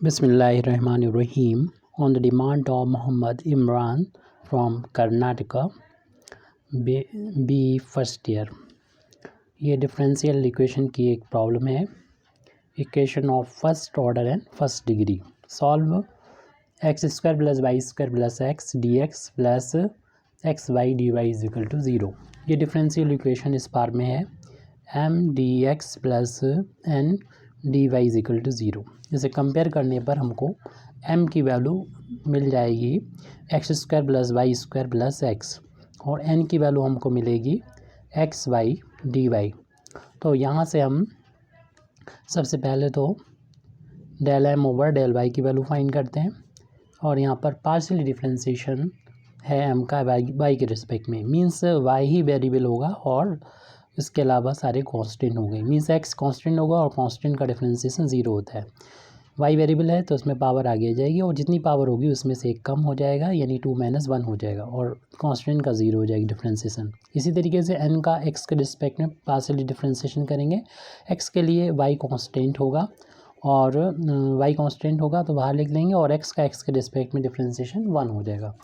Bismillahirrahmanirrahim. On the demand of Muhammad Imran from Karnataka, B first year. ये differential equation की एक problem है। Equation of first order and first degree. Solve x square plus y square plus x d x plus x y d y is equal to zero. ये differential equation इस पार में है m d x plus n d y is equal to zero. इसे compare करने पर हमको m की वैल्यू मिल जाएगी x square plus y square plus x और n की वैल्यू हमको मिलेगी एक्स वाई डी वाई। तो यहाँ से हम सबसे पहले तो del m over del y की वैल्यू फाइंड करते हैं और यहाँ पर पार्शियली डिफ्रेंशिएशन है m का y के रिस्पेक्ट में। मीन्स y ही वेरिएबल होगा और इसके अलावा सारे कांस्टेंट हो गए। मीन्स x कांस्टेंट होगा और कांस्टेंट का डिफ्रेंशिएशन ज़ीरो होता है। y वेरिएबल है तो उसमें पावर आगे आ जाएगी और जितनी पावर होगी उसमें से एक कम हो जाएगा, यानी 2 - 1 हो जाएगा और कांस्टेंट का ज़ीरो हो जाएगी डिफ्रेंशिएशन। इसी तरीके से n का x के रिस्पेक्ट में पार्शियली डिफ्रेंशिएशन करेंगे। x के लिए y कांस्टेंट होगा और y कांस्टेंट होगा तो बाहर लिख लेंगे और x का x के रिस्पेक्ट में डिफ्रेंशिएशन 1 हो जाएगा।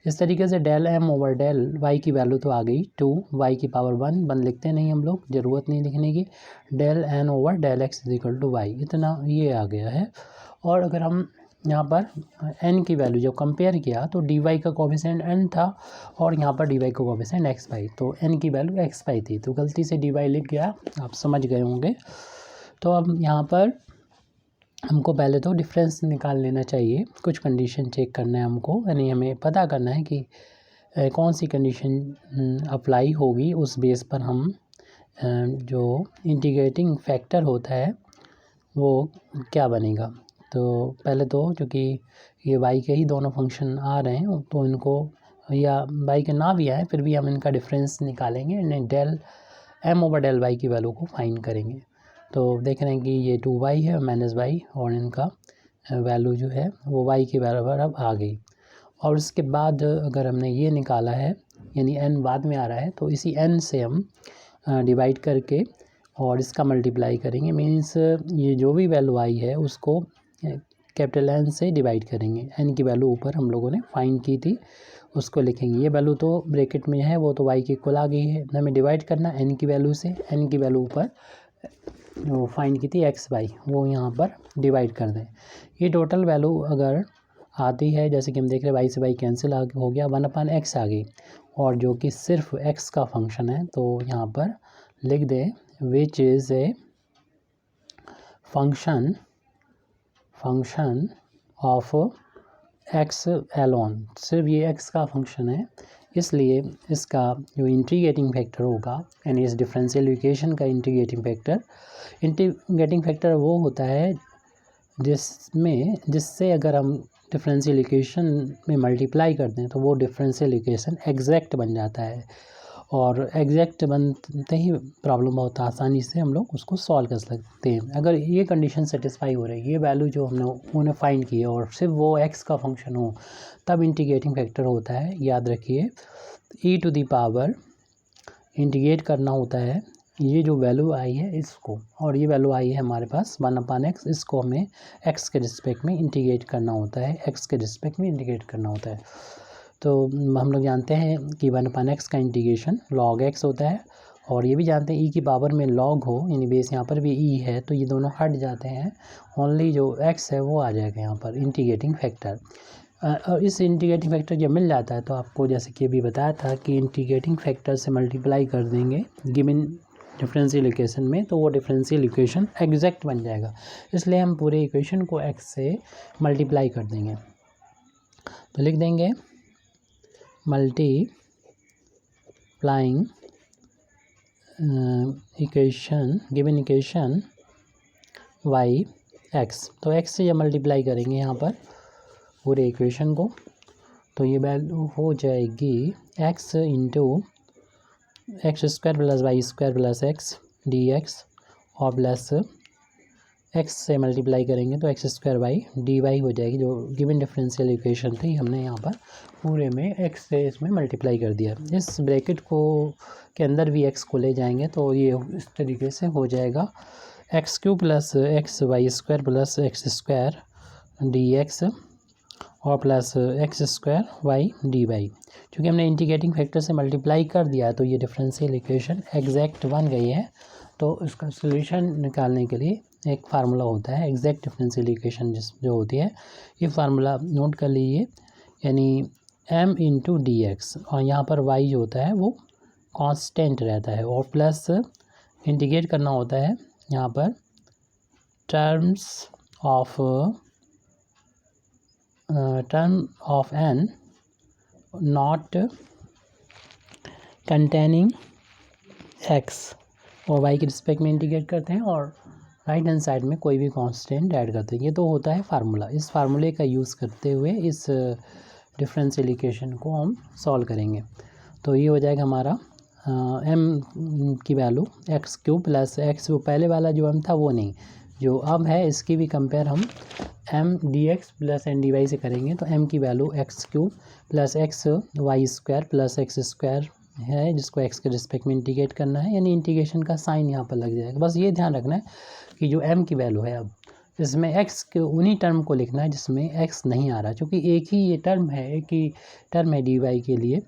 इस तरीके से del m over del y की वैल्यू तो आ गई 2, y की पावर 1 लिखते नहीं हम लोग, ज़रूरत नहीं लिखने की। Del n over del x is equal to y, इतना ये आ गया है। और अगर हम यहाँ पर n की वैल्यू जब कंपेयर किया तो dy का कोफिशिएंट n था और यहाँ पर dy का कोफिशिएंट x पाई, तो n की वैल्यू x पाई थी तो गलती से dy लिख गया, आप समझ गए होंगे। तो अब यहाँ पर हमको पहले तो डिफरेंस निकाल लेना चाहिए। कुछ कंडीशन चेक करना है हमको, यानी हमें पता करना है कि कौन सी कंडीशन अप्लाई होगी, उस बेस पर हम जो इंटीग्रेटिंग फैक्टर होता है वो क्या बनेगा। तो पहले तो चूँकि ये y के ही दोनों फंक्शन आ रहे हैं तो इनको, या y के ना भी आए फिर भी हम इनका डिफरेंस निकालेंगे, del m over del y की वैल्यू को फाइंड करेंगे। तो देख रहे हैं कि ये 2y है माइनस y और इनका वैल्यू जो है वो y के बराबर अब आ गई। और उसके बाद अगर हमने ये निकाला है, यानी n बाद में आ रहा है, तो इसी n से हम डिवाइड करके और इसका मल्टीप्लाई करेंगे। मीन्स ये जो भी वैल्यू आई है उसको कैपिटल N से डिवाइड करेंगे। n की वैल्यू ऊपर हम लोगों ने फाइंड की थी उसको लिखेंगे। ये वैल्यू तो ब्रैकेट में है, वो तो y के इक्वल आ गई है। हमें डिवाइड करना n की वैल्यू से, n की वैल्यू ऊपर वो फाइंड की थी एक्स वाई, वो यहाँ पर डिवाइड कर दें। ये टोटल वैल्यू अगर आती है, जैसे कि हम देख रहे हैं वाई से वाई कैंसिल हो गया, 1/x आ गई और जो कि सिर्फ x का फंक्शन है, तो यहाँ पर लिख दें which is a function of x alone. सिर्फ ये x का फंक्शन है, इसलिए इसका जो इंटीग्रेटिंग फैक्टर होगा, यानी इस डिफरेंशियल इक्वेशन का इंटीग्रेटिंग फैक्टर वो होता है जिससे अगर हम डिफरेंशियल इक्वेशन में मल्टीप्लाई करते हैं तो वो डिफरेंशियल इक्वेशन एग्जैक्ट बन जाता है और एग्जैक्ट बनते ही प्रॉब्लम बहुत आसानी से हम लोग उसको सॉल्व कर सकते हैं। अगर ये कंडीशन सेटिस्फाई हो रही है, ये वैल्यू जो उन्होंने फाइंड की है और सिर्फ वो x का फंक्शन हो, तब इंटीग्रेटिंग फैक्टर होता है। याद रखिए e to the power integrate करना होता है ये जो वैल्यू आई है इसको, और ये वैल्यू आई है हमारे पास 1/x, इसको हमें x के रिस्पेक्ट में इंटीग्रेट करना होता है, x के रिस्पेक्ट में इंटीग्रेट करना होता है। तो हम लोग जानते हैं कि 1/x का इंटीग्रेशन log x होता है और ये भी जानते हैं e की पावर में log हो, यानी बेस यहाँ पर भी e है तो ये दोनों हट जाते हैं, ओनली जो x है वो आ जाएगा यहाँ पर इंटीग्रेटिंग फैक्टर। और इस इंटीग्रेटिंग फैक्टर जब मिल जाता है तो आपको जैसे कि अभी बताया था कि इंटीग्रेटिंग फैक्टर से मल्टीप्लाई कर देंगे गिवन डिफरेंशियल इक्वेशन में, तो वो डिफरेंशियल इक्वेशन एग्जैक्ट बन जाएगा। इसलिए हम पूरे इक्वेशन को x से मल्टीप्लाई कर देंगे। तो लिख देंगे multiplying equation given equation y x। तो x से जब मल्टीप्लाई करेंगे यहाँ पर पूरे इक्वेशन को, तो ये वैल्यू हो जाएगी x into x square plus y square plus x d x और प्लस एक्स से मल्टीप्लाई करेंगे तो x square y d y हो जाएगी, जो गिवन डिफरेंशियल इक्वेशन थी। हमने यहाँ पर पूरे में एक्स से इसमें मल्टीप्लाई कर दिया। इस ब्रैकेट को के अंदर भी एक्स को ले जाएंगे तो ये इस तरीके से हो जाएगा x³ plus x y square plus x square d x और plus x square y d y. चूँकि हमने इंटीग्रेटिंग फैक्टर से मल्टीप्लाई कर दिया है तो ये डिफरेंशियल इक्वेशन एग्जैक्ट बन गई है। तो इसका सोल्यूशन निकालने के लिए एक फार्मूला होता है एग्जैक्ट डिफरेंशियल इक्वेशन जो होती है, ये फार्मूला नोट कर लीजिए, यानी m इंटू डी एक्स, और यहाँ पर y जो होता है वो कांस्टेंट रहता है, और प्लस इंटीग्रेट करना होता है यहाँ पर term of n not containing x, और y के रिस्पेक्ट में इंटीग्रेट करते हैं और राइट हैंड साइड में कोई भी कांस्टेंट ऐड करते हैं। ये तो होता है फार्मूला। इस फार्मूले का यूज़ करते हुए इस डिफरेंशियल इक्वेशन को हम सॉल्व करेंगे। तो ये हो जाएगा हमारा m की value x cube plus x, वो पहले वाला जो m था वो नहीं, जो अब है इसकी भी कंपेयर हम m d x plus n d y से करेंगे। तो m की value x cube plus x y square plus x square है, जिसको x के रिस्पेक्ट में इंटीग्रेट करना है, यानी इंटीग्रेशन का साइन यहाँ पर लग जाएगा। बस ये ध्यान रखना है कि जो m की वैल्यू है अब इसमें x के उन्हीं टर्म को लिखना है जिसमें x नहीं आ रहा, क्योंकि एक ही ये टर्म है, एक ही टर्म है डी वाई के लिए,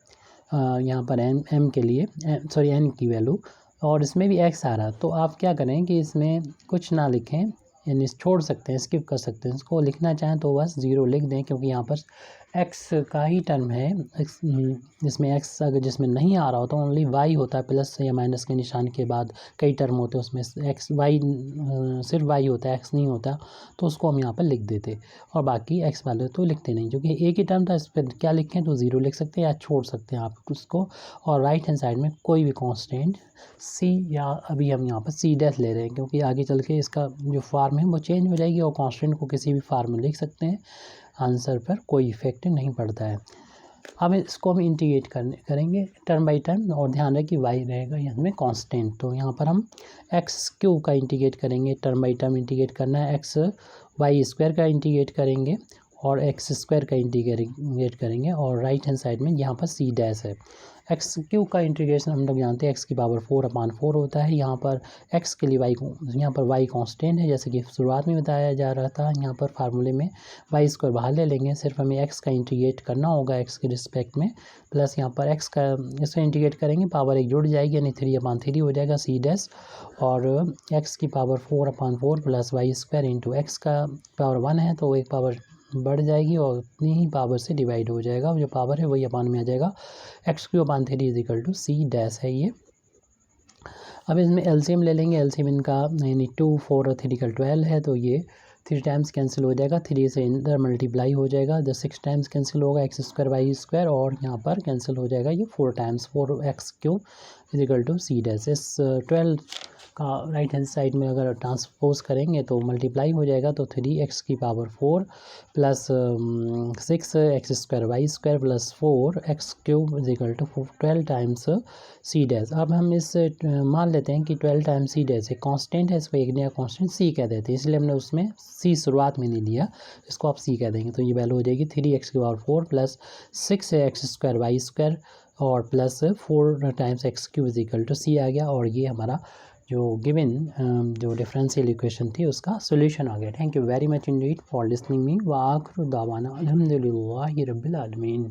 यहाँ पर m के लिए सॉरी n की वैल्यू, और इसमें भी x आ रहा। तो आप क्या करें कि इसमें कुछ ना लिखें, यानी छोड़ सकते हैं, स्किप कर सकते हैं, इसको लिखना चाहें तो बस 0 लिख दें, क्योंकि यहाँ पर x का ही टर्म है। इसमें x अगर जिसमें नहीं आ रहा हो तो ओनली y होता है, प्लस या माइनस के निशान के बाद कई टर्म होते हैं, उसमें x y सिर्फ y होता है, x नहीं होता, तो उसको हम यहाँ पर लिख देते, और बाकी x वाले तो लिखते नहीं, क्योंकि एक ही टर्म था। इस पर क्या लिखें तो 0 लिख सकते हैं या छोड़ सकते हैं आप उसको, और राइट हैंड साइड में कोई भी कॉन्स्टेंट c, या अभी हम यहाँ पर c डैश ले रहे हैं, क्योंकि आगे चल के इसका जो फॉर्म है वो चेंज हो जाएगी, और कॉन्स्टेंट को किसी भी फॉर्म में लिख सकते हैं, आंसर पर कोई इफेक्ट नहीं पड़ता है। अब इसको हम इंटीग्रेट करेंगे टर्म बाई टर्म, और ध्यान रहे कि y रहेगा यहाँ में कांस्टेंट। तो यहाँ पर हम एक्स क्यूब का इंटीग्रेट करेंगे, टर्म बाई टर्म इंटीग्रेट करना है, एक्स वाई स्क्वायर का इंटीग्रेट करेंगे और एक्स स्क्वायर का इंटीग्रेट करेंगे, और राइट हैंड साइड में यहाँ पर c डैश है। एक्स क्यूब का इंटीग्रेशन हम लोग जानते हैं एक्स की पावर 4/4 होता है। यहाँ पर एक्स के लिए यहाँ पर y कांस्टेंट है, जैसे कि शुरुआत में बताया जा रहा था। यहाँ पर फार्मूले में वाई स्क्वायर बाहर ले लेंगे, सिर्फ हमें एक्स का इंटीग्रेट करना होगा एक्स के रिस्पेक्ट में, प्लस यहाँ पर एक्स का इसमें इंटीग्रेट करेंगे, पावर 1 जुड़ जाएगी, यानी 3/3 हो जाएगा c डैश, और एक्स की power 4/4 plus y square into x का पावर 1 है तो एक पावर बढ़ जाएगी और उतनी ही पावर से डिवाइड हो जाएगा, जो पावर है वही अपान में आ जाएगा। x³ is equal to c dash है ये। अब इसमें एलसीएम ले लेंगे, एलसीएम इनका यानी 2 4 और 3 12 है, तो ये 3 टाइम्स कैंसिल हो जाएगा, 3 से इधर मल्टीप्लाई हो जाएगा, 6 टाइम्स कैंसिल होगा एक्स स्क्वायर वाई स्क्वायर, और यहाँ पर कैंसिल हो जाएगा ये 4 times 4x³ is equal to c dash. इस 12 का राइट हैंड साइड में अगर ट्रांसपोज करेंगे तो मल्टीप्लाई हो जाएगा, तो 3x की power 4 plus 6x² y square plus 4x³ is equal to 12 times c dash. अब हम इस मान लेते हैं कि 12 टाइम्स c डैश एक कांस्टेंट है, इसको एक नया कांस्टेंट c कह देते हैं, इसलिए हमने उसमें c शुरुआत में नहीं दिया, इसको आप c कह देंगे। तो ये वैल्यू हो जाएगी 3x की power 4 plus 6x² y square और plus 4 times x³ is equal to c आ गया, और ये हमारा जो गिवन जो डिफरेंशियल इक्वेशन थी उसका सोल्यूशन आ गया। Thank you very much Indeed for listening me. व आखिर दावाना अल्हम्दुलिल्लाहि रब्बिल आलमीन।